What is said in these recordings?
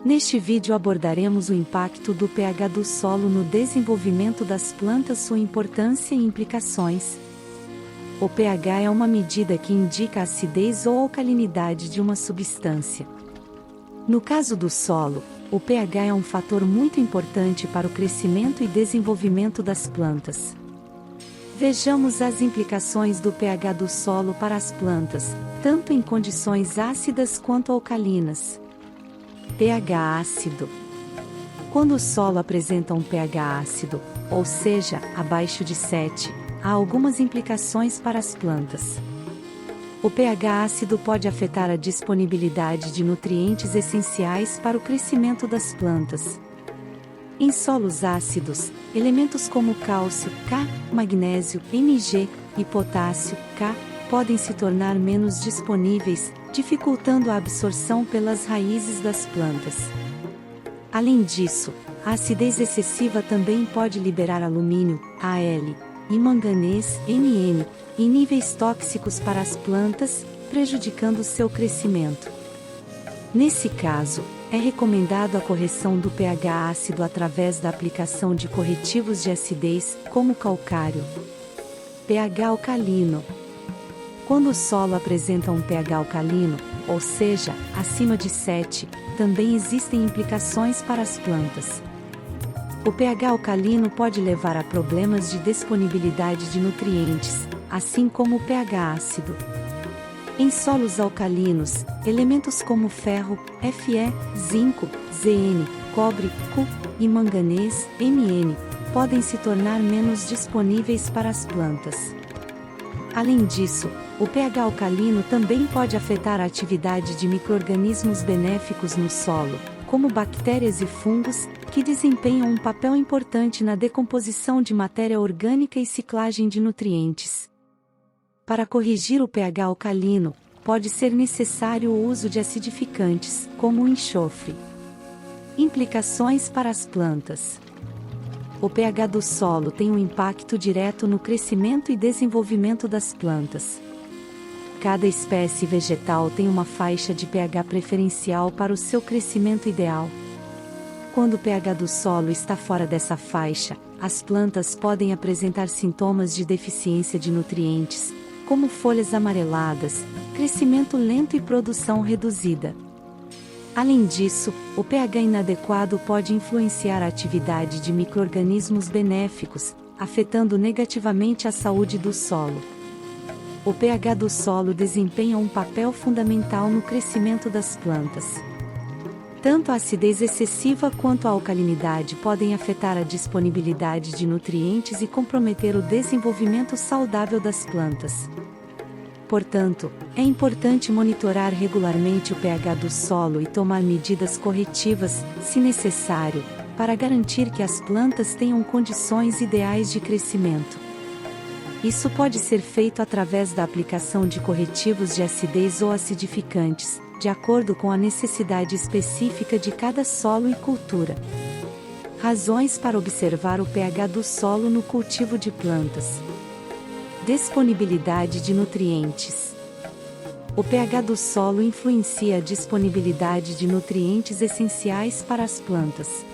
Neste vídeo abordaremos o impacto do pH do solo no desenvolvimento das plantas, sua importância e implicações. O pH é uma medida que indica a acidez ou alcalinidade de uma substância. No caso do solo, o pH é um fator muito importante para o crescimento e desenvolvimento das plantas. Vejamos as implicações do pH do solo para as plantas, tanto em condições ácidas quanto alcalinas. pH ácido. Quando o solo apresenta um pH ácido, ou seja, abaixo de 7, há algumas implicações para as plantas. O pH ácido pode afetar a disponibilidade de nutrientes essenciais para o crescimento das plantas. Em solos ácidos, elementos como cálcio, K, magnésio, Mg, e potássio, K, podem se tornar menos disponíveis, dificultando a absorção pelas raízes das plantas. Além disso, a acidez excessiva também pode liberar alumínio, Al, e manganês, Mn, em níveis tóxicos para as plantas, prejudicando seu crescimento. Nesse caso, é recomendado a correção do pH ácido através da aplicação de corretivos de acidez, como calcário. pH alcalino. Quando o solo apresenta um pH alcalino, ou seja, acima de 7, também existem implicações para as plantas. O pH alcalino pode levar a problemas de disponibilidade de nutrientes, assim como o pH ácido. Em solos alcalinos, elementos como ferro, Fe, zinco, Zn, cobre, Cu, e manganês, Mn, podem se tornar menos disponíveis para as plantas. Além disso, o pH alcalino também pode afetar a atividade de micro-organismos benéficos no solo, como bactérias e fungos, que desempenham um papel importante na decomposição de matéria orgânica e ciclagem de nutrientes. Para corrigir o pH alcalino, pode ser necessário o uso de acidificantes, como o enxofre. Implicações para as plantas. O pH do solo tem um impacto direto no crescimento e desenvolvimento das plantas. Cada espécie vegetal tem uma faixa de pH preferencial para o seu crescimento ideal. Quando o pH do solo está fora dessa faixa, as plantas podem apresentar sintomas de deficiência de nutrientes, como folhas amareladas, crescimento lento e produção reduzida. Além disso, o pH inadequado pode influenciar a atividade de micro-organismos benéficos, afetando negativamente a saúde do solo. O pH do solo desempenha um papel fundamental no crescimento das plantas. Tanto a acidez excessiva quanto a alcalinidade podem afetar a disponibilidade de nutrientes e comprometer o desenvolvimento saudável das plantas. Portanto, é importante monitorar regularmente o pH do solo e tomar medidas corretivas, se necessário, para garantir que as plantas tenham condições ideais de crescimento. Isso pode ser feito através da aplicação de corretivos de acidez ou acidificantes, de acordo com a necessidade específica de cada solo e cultura. Razões para observar o pH do solo no cultivo de plantas. Disponibilidade de nutrientes. O pH do solo influencia a disponibilidade de nutrientes essenciais para as plantas.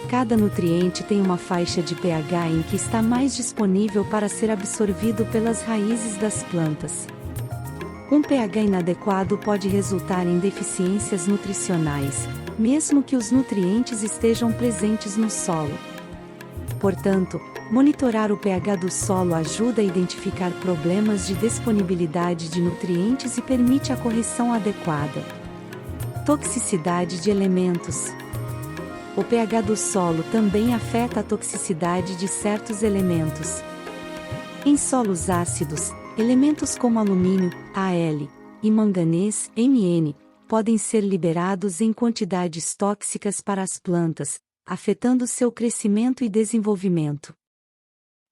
Cada nutriente tem uma faixa de pH em que está mais disponível para ser absorvido pelas raízes das plantas. Um pH inadequado pode resultar em deficiências nutricionais, mesmo que os nutrientes estejam presentes no solo. Portanto, monitorar o pH do solo ajuda a identificar problemas de disponibilidade de nutrientes e permite a correção adequada. Toxicidade de elementos. O pH do solo também afeta a toxicidade de certos elementos. Em solos ácidos, elementos como alumínio, Al, e manganês, Mn, podem ser liberados em quantidades tóxicas para as plantas, afetando seu crescimento e desenvolvimento.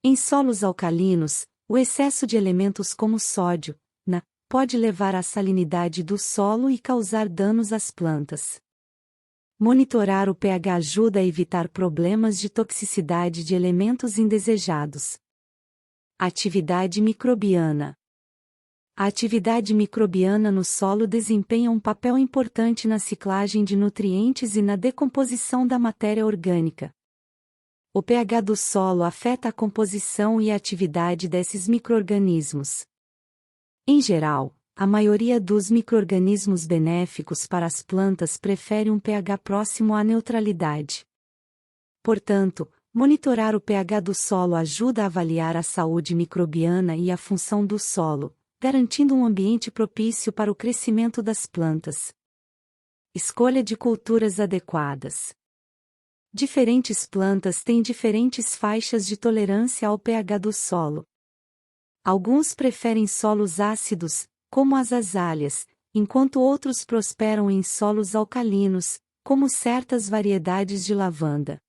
Em solos alcalinos, o excesso de elementos como sódio, Na, pode levar à salinidade do solo e causar danos às plantas. Monitorar o pH ajuda a evitar problemas de toxicidade de elementos indesejados. Atividade microbiana. A atividade microbiana no solo desempenha um papel importante na ciclagem de nutrientes e na decomposição da matéria orgânica. O pH do solo afeta a composição e a atividade desses micro-organismos. Em geral, a maioria dos micro-organismos benéficos para as plantas prefere um pH próximo à neutralidade. Portanto, monitorar o pH do solo ajuda a avaliar a saúde microbiana e a função do solo, garantindo um ambiente propício para o crescimento das plantas. Escolha de culturas adequadas. Diferentes plantas têm diferentes faixas de tolerância ao pH do solo. Alguns preferem solos ácidos, como as azáleas, enquanto outros prosperam em solos alcalinos, como certas variedades de lavanda.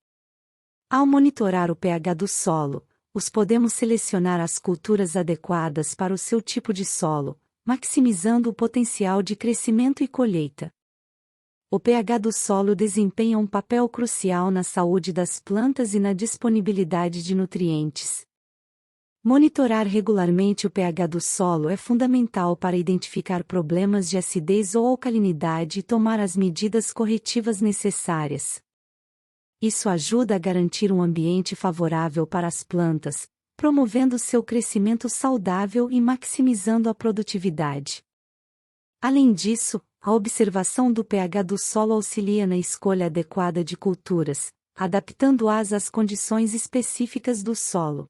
Ao monitorar o pH do solo, podemos selecionar as culturas adequadas para o seu tipo de solo, maximizando o potencial de crescimento e colheita. O pH do solo desempenha um papel crucial na saúde das plantas e na disponibilidade de nutrientes. Monitorar regularmente o pH do solo é fundamental para identificar problemas de acidez ou alcalinidade e tomar as medidas corretivas necessárias. Isso ajuda a garantir um ambiente favorável para as plantas, promovendo seu crescimento saudável e maximizando a produtividade. Além disso, a observação do pH do solo auxilia na escolha adequada de culturas, adaptando-as às condições específicas do solo.